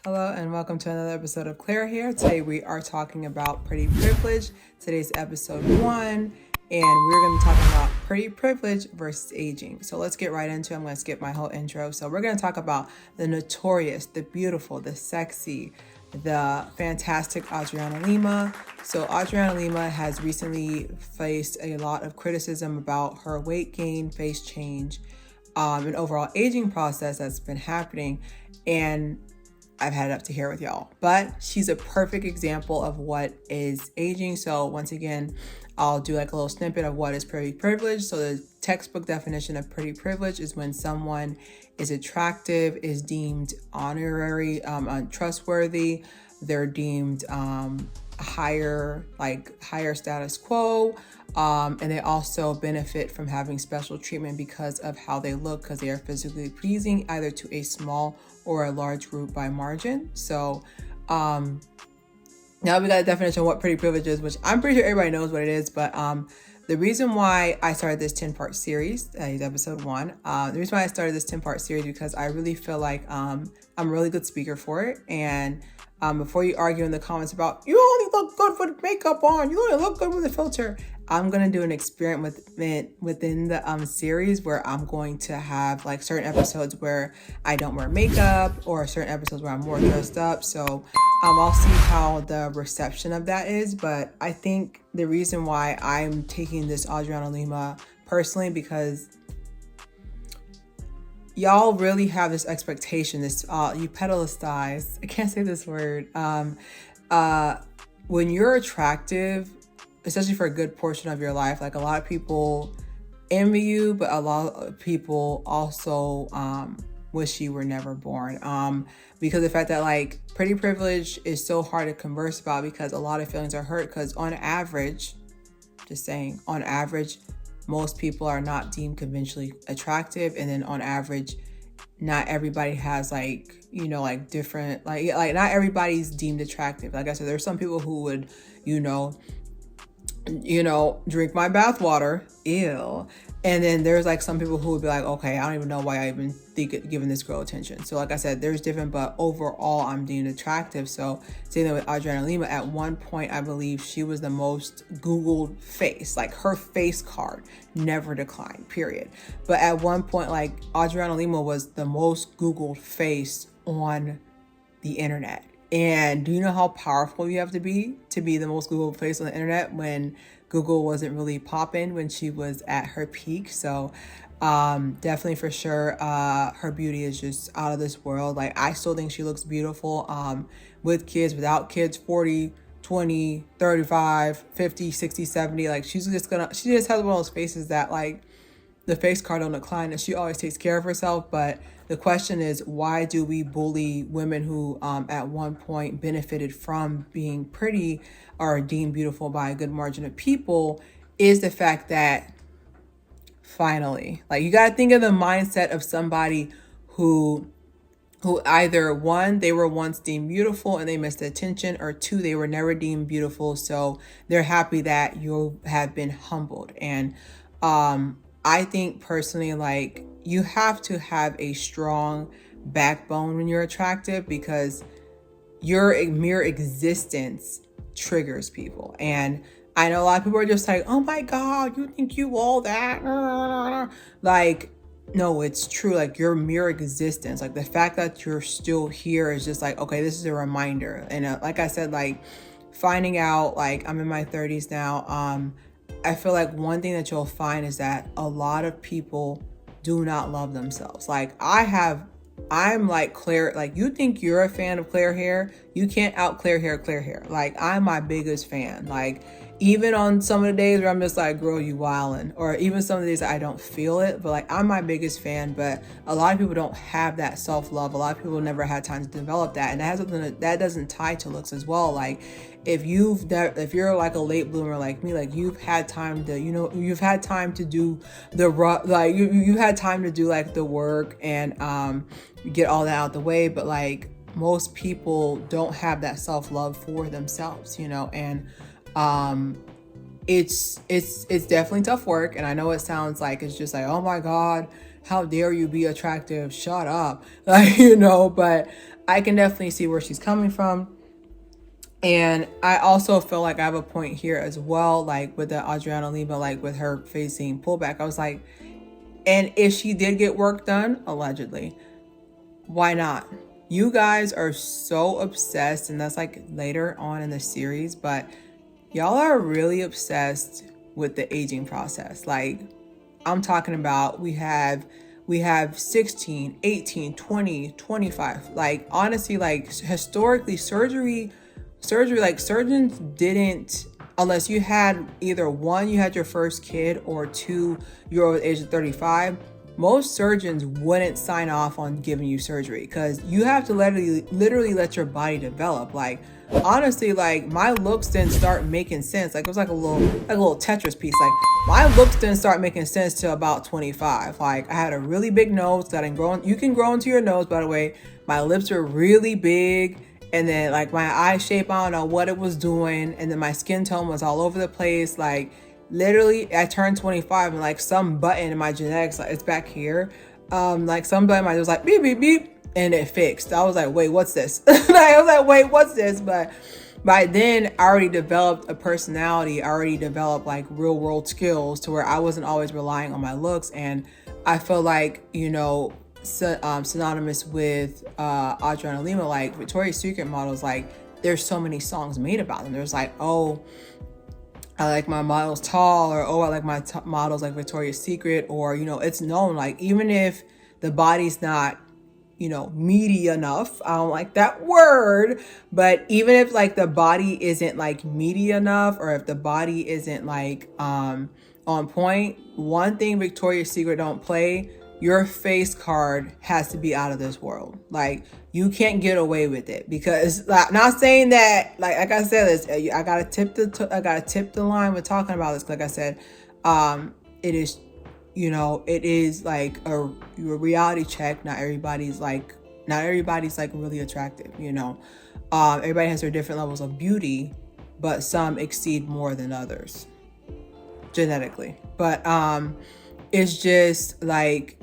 Hello and welcome to another episode of Claire here. Today we are talking about pretty privilege. Today's episode 1, and we're going to be talking about pretty privilege versus aging. So let's get right into it. I'm going to skip my whole intro. So we're going to talk about the notorious, the beautiful, the sexy, the fantastic Adrianna Lima. So Adrianna Lima has recently faced a lot of criticism about her weight gain, face change, and overall aging process that's been happening. And I've had it up to here with y'all, but she's a perfect example of what is aging. So once again, I'll do like a little snippet of what is pretty privilege. So the textbook definition of pretty privilege is when someone is attractive, is deemed honorary, trustworthy. They're deemed higher status quo. And they also benefit from having special treatment because of how they look, because they are physically pleasing either to a small or a large group by margin. So now we got a definition of what pretty privilege is, which I'm pretty sure everybody knows what it is. But the reason why I started this 10-part series, episode 1, the reason why I started this 10-part series because I really feel like I'm a really good speaker for it. And before you argue in the comments about, you only look good with makeup on, you only look good with a filter, I'm going to do an experiment within the series where I'm going to have like certain episodes where I don't wear makeup or certain episodes where I'm more dressed up. So I'll see how the reception of that is. But I think the reason why I'm taking this Adrianna Lima personally, because y'all really have this expectation, this you pedestalize, I can't say this word, when you're attractive, especially for a good portion of your life, like a lot of people envy you, but a lot of people also wish you were never born, because of the fact that like pretty privilege is so hard to converse about, because a lot of feelings are hurt, because on average, just saying, on average, most people are not deemed conventionally attractive. And then on average, not everybody has like, like different, like not everybody's deemed attractive. Like I said, there's some people who would, drink my bathwater, ew. And then there's like some people who would be like, okay, I don't even know why I even think of giving this girl attention. So like I said, there's different, but overall I'm deemed attractive. So same thing with Adrianna Lima. At one point, I believe she was the most Googled face, like her face card never declined, period. But at one point, like Adrianna Lima was the most Googled face on the internet. And do you know how powerful you have to be the most Googled face on the internet when Google wasn't really popping, when she was at her peak? So definitely for sure, her beauty is just out of this world. Like I still think she looks beautiful with kids, without kids, 40, 20, 35, 50, 60, 70. Like she just has one of those faces that like the face card don't decline, and she always takes care of herself. But the question is, why do we bully women who at one point benefited from being pretty or deemed beautiful by a good margin of people? Is the fact that finally, like, you got to think of the mindset of somebody who either, one, they were once deemed beautiful and they missed attention, or two, they were never deemed beautiful, so they're happy that you have been humbled. And I think personally, like, you have to have a strong backbone when you're attractive, because your mere existence triggers people. And I know a lot of people are just like, oh my God, you think you all that? Like, no, it's true. Like your mere existence, like the fact that you're still here is just like, okay, this is a reminder. And like I said, like finding out, like I'm in my 30s now. I feel like one thing that you'll find is that a lot of people do not love themselves. Like I'm like Claire, like you think you're a fan of Claire Haire, you can't out Claire Haire. Like I'm my biggest fan. Like even on some of the days where I'm just like, girl, you wildin', or even some of the days I don't feel it, but like I'm my biggest fan. But a lot of people don't have that self-love. A lot of people never had time to develop that, and that has something that doesn't tie to looks as well. Like if you're like a late bloomer like me, like you've had time to, you've had time to do you had time to do like the work and get all that out the way. But like most people don't have that self-love for themselves, and it's definitely tough work. And I know it sounds like it's just like, oh my God, how dare you be attractive? Shut up. Like, you know, but I can definitely see where she's coming from. And I also feel like I have a point here as well, like with the Adrianna Lima, like with her facing pullback. I was like, and if she did get work done, allegedly, why not? You guys are so obsessed, and that's like later on in the series, but y'all are really obsessed with the aging process. Like, I'm talking about we have 16, 18, 20, 25. Like, honestly, like historically surgery, like surgeons didn't, unless you had either one, you had your first kid, or two, you're over the age of 35. Most surgeons wouldn't sign off on giving you surgery because you have to literally let your body develop. Like, honestly, like my looks didn't start making sense. Like, it was like a little Tetris piece. Like, my looks didn't start making sense till about 25. Like, I had a really big nose that I didn't grow. You can grow into your nose, by the way. My lips are really big. And then like my eye shape, I don't know what it was doing. And then my skin tone was all over the place. Like, literally, I turned 25 and like some button in my genetics, like it's back here. Like some button was like beep, beep, beep, and it fixed. I was like, wait, what's this? I was like, wait, what's this? But by then I already developed a personality. I already developed like real world skills to where I wasn't always relying on my looks. And I feel like, you know, synonymous with Adrianna Lima, like Victoria's Secret models, like there's so many songs made about them. There's like, oh, I like my models tall, or oh, I like my models like Victoria's Secret, or, you know, it's known, like even if the body's not, you know, meaty enough, I don't like that word, but even if like the body isn't like meaty enough, or if the body isn't like on point, one thing Victoria's Secret don't play, your face card has to be out of this world. Like, you can't get away with it, because like, not saying that, like I said, this, I gotta tip the line with talking about this. Like I said, it is, you know, it is like a reality check. Not everybody's like really attractive, you know. Everybody has their different levels of beauty, but some exceed more than others genetically. But it's just like,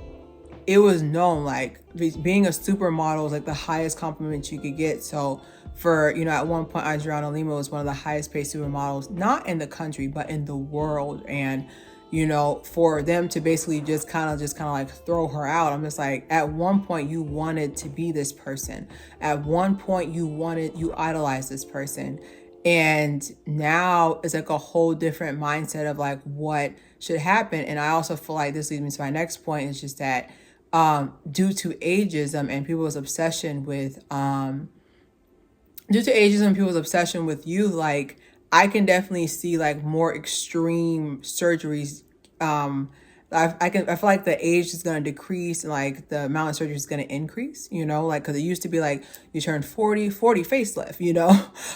it was known, like being a supermodel was like the highest compliment you could get. So for, you know, at one point, Adrianna Lima was one of the highest paid supermodels, not in the country, but in the world. And, you know, for them to basically just kind of like throw her out, I'm just like, at one point you wanted to be this person. At one point you idolized this person. And now it's like a whole different mindset of like what should happen. And I also feel like this leads me to my next point. It's just that due to ageism and people's obsession with youth, like I can definitely see like more extreme surgeries. I feel like the age is going to decrease and like the amount of surgery is going to increase, you know, like, cause it used to be like you turn 40 facelift, you know,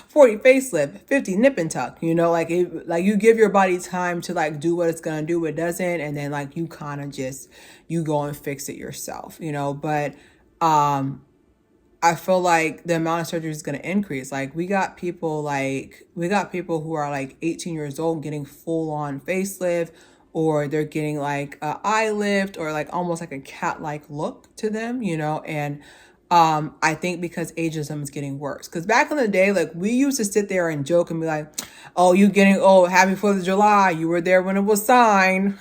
40 facelift, 50 nip and tuck, you know, like like you give your body time to like do what it's going to do, it doesn't. And then like you kind of just, you go and fix it yourself, you know, but, I feel like the amount of surgery is going to increase. Like we got people who are like 18 years old getting full on facelift, or they're getting like a eye lift, or like almost like a cat-like look to them, you know. And I think because ageism is getting worse. Because back in the day, like we used to sit there and joke and be like, oh, you getting old, happy 4th of July, you were there when it was signed.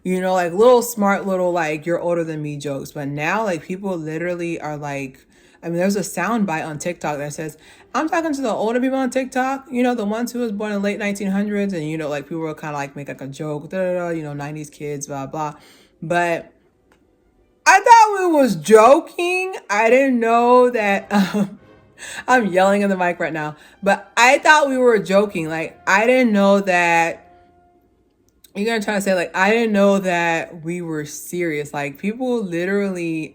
You know, like little smart little like you're older than me jokes. But now like people literally are like, I mean, there's a soundbite on TikTok that says, I'm talking to the older people on TikTok, you know, the ones who was born in the late 1900s. And, you know, like people will kind of like make like a joke, you know, 90s kids, blah, blah. But I thought we was joking. I didn't know that. I'm yelling in the mic right now, but I thought we were joking. Like, I didn't know that. You're going to try to say, like, I didn't know that we were serious. Like, people literally,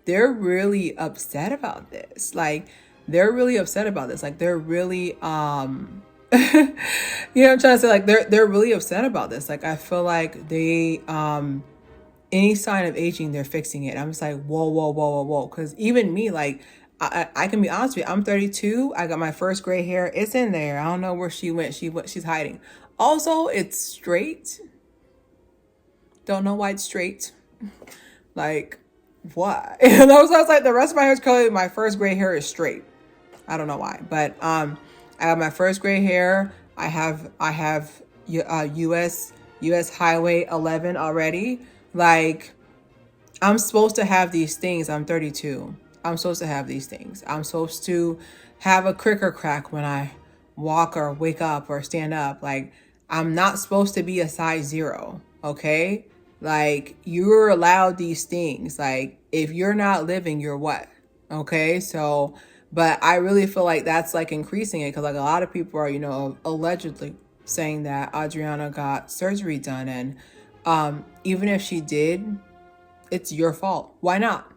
they're really upset about this. Like, they're really upset about this. Like, they're really, you know what I'm trying to say? Like, they're really upset about this. Like, I feel like they, any sign of aging, they're fixing it. I'm just like, whoa, whoa, whoa, whoa, whoa. Because even me, like, I can be honest with you. I'm 32. I got my first gray hair. It's in there. I don't know where she went. She's hiding. Also, it's straight. Don't know why it's straight. Like, what? And I was like, the rest of my hair is curly. My first gray hair is straight. I don't know why, but I have my first gray hair. I have US Highway 11 already. Like, I'm supposed to have these things. I'm 32. I'm supposed to have these things. I'm supposed to have a cricker crack when I walk or wake up or stand up. Like, I'm not supposed to be a size 0. Okay. Like, you're allowed these things. Like, if you're not living, you're what? Okay. So, but I really feel like that's like increasing it, because like a lot of people are, allegedly saying that Adrianna got surgery done. And even if she did, it's your fault. Why not?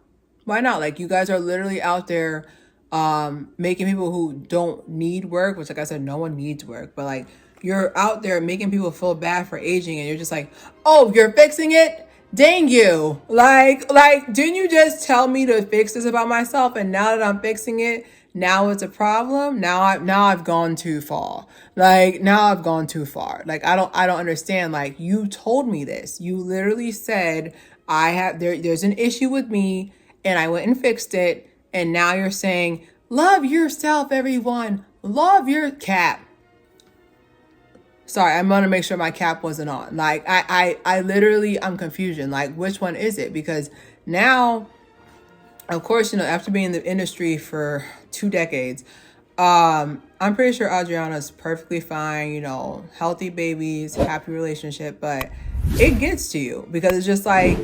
Why not? Like, you guys are literally out there making people who don't need work, which, like I said, no one needs work, but like, you're out there making people feel bad for aging, and you're just like, oh, you're fixing it? Dang you. Like, didn't you just tell me to fix this about myself? And now that I'm fixing it, now it's a problem. Now I've gone too far. Like, now I've gone too far. Like, I don't understand. Like, you told me this. You literally said there's an issue with me, and I went and fixed it. And now you're saying, love yourself, everyone. Love your cap. Sorry, I'm gonna make sure my cap wasn't on. Like, I literally, I'm confusion. Like, which one is it? Because now, of course, after being in the industry for 2 decades, I'm pretty sure Adriana's perfectly fine, healthy babies, happy relationship, but it gets to you, because it's just like,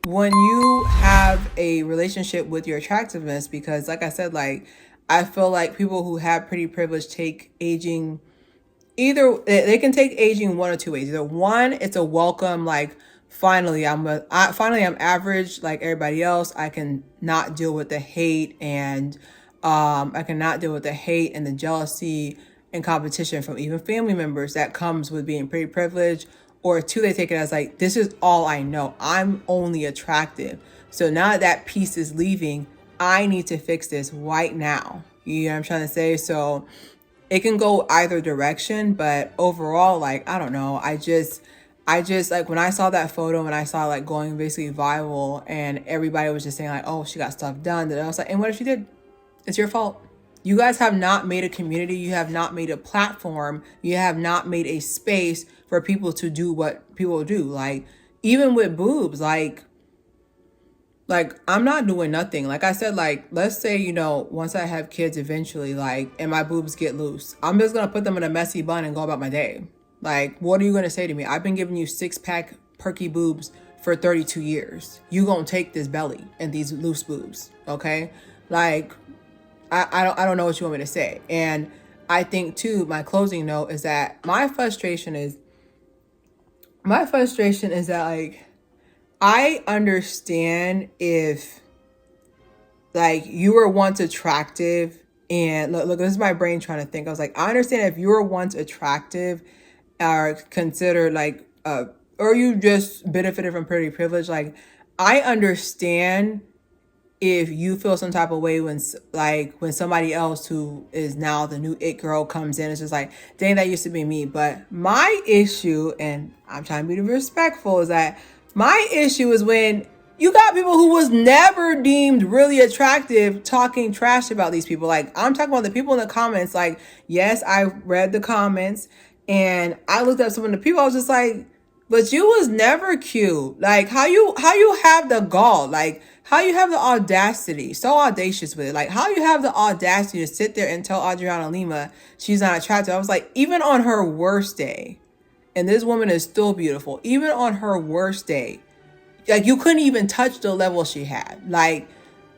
when you have a relationship with your attractiveness, because like I said, like, I feel like people who have pretty privilege take aging, either they can take aging one or two ways. Either one, it's a welcome, like, finally I'm average like everybody else. I can not deal with the hate, and I cannot deal with the hate and the jealousy and competition from even family members that comes with being pretty privileged. Or two, they take it as like, this is all I know. I'm only attractive. So now that piece is leaving, I need to fix this right now. You know what I'm trying to say? So it can go either direction, but overall, like, I don't know. I just like, when I saw that photo and I saw like going basically viral, and everybody was just saying like, oh, she got stuff done. Then I was like, and what if she did? It's your fault. You guys have not made a community. You have not made a platform. You have not made a space for people to do what people do. Like, even with boobs, like I'm not doing nothing. Like I said, like, let's say, once I have kids eventually, like, and my boobs get loose, I'm just going to put them in a messy bun and go about my day. Like, what are you going to say to me? I've been giving you 6-pack perky boobs for 32 years. You going to take this belly and these loose boobs. Okay. Like, I don't know what you want me to say. And I think too, my closing note is that my frustration is that, like, I understand if, like, you were once attractive, and look, this is my brain trying to think. I was like, I understand if you were once attractive or considered like, or you just benefited from pretty privilege. Like, I understand if you feel some type of way when somebody else who is now the new it girl comes in, it's just like, dang, that used to be me. But my issue, and I'm trying to be respectful, is that my issue is when you got people who was never deemed really attractive talking trash about these people. Like, I'm talking about the people in the comments. Like, yes, I read the comments and I looked up some of the people. I was just like, but you was never cute. Like, how you have the gall? Like, how you have the audacity, so audacious with it. Like, how you have the audacity to sit there and tell Adrianna Lima she's not attractive. I was like, even on her worst day, and this woman is still beautiful, even on her worst day, like, you couldn't even touch the level she had. Like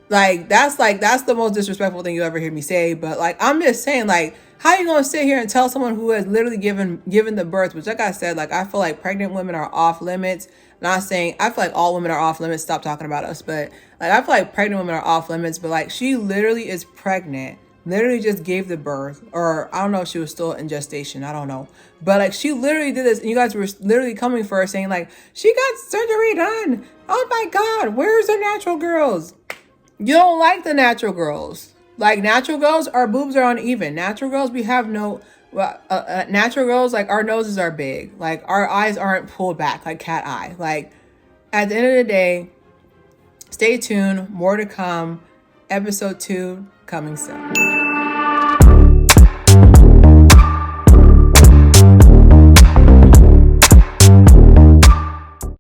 that's the most disrespectful thing you ever hear me say. But like, I'm just saying, like, how you gonna sit here and tell someone who has literally given the birth, which, like I said, like, I feel like pregnant women are off limits. Not saying I feel like all women are off limits. Stop talking about us. But like, I feel like pregnant women are off limits. But like, she literally is pregnant, literally just gave the birth, or I don't know if she was still in gestation. I don't know. But like, she literally did this, and you guys were literally coming for her saying like, she got surgery done. Oh my God, where's the natural girls? You don't like the natural girls. Like, natural girls, our boobs are uneven. Natural girls, we have no, natural girls, like, our noses are big. Like, our eyes aren't pulled back like cat eye. Like, at the end of the day, stay tuned. More to come. Episode 2 coming soon.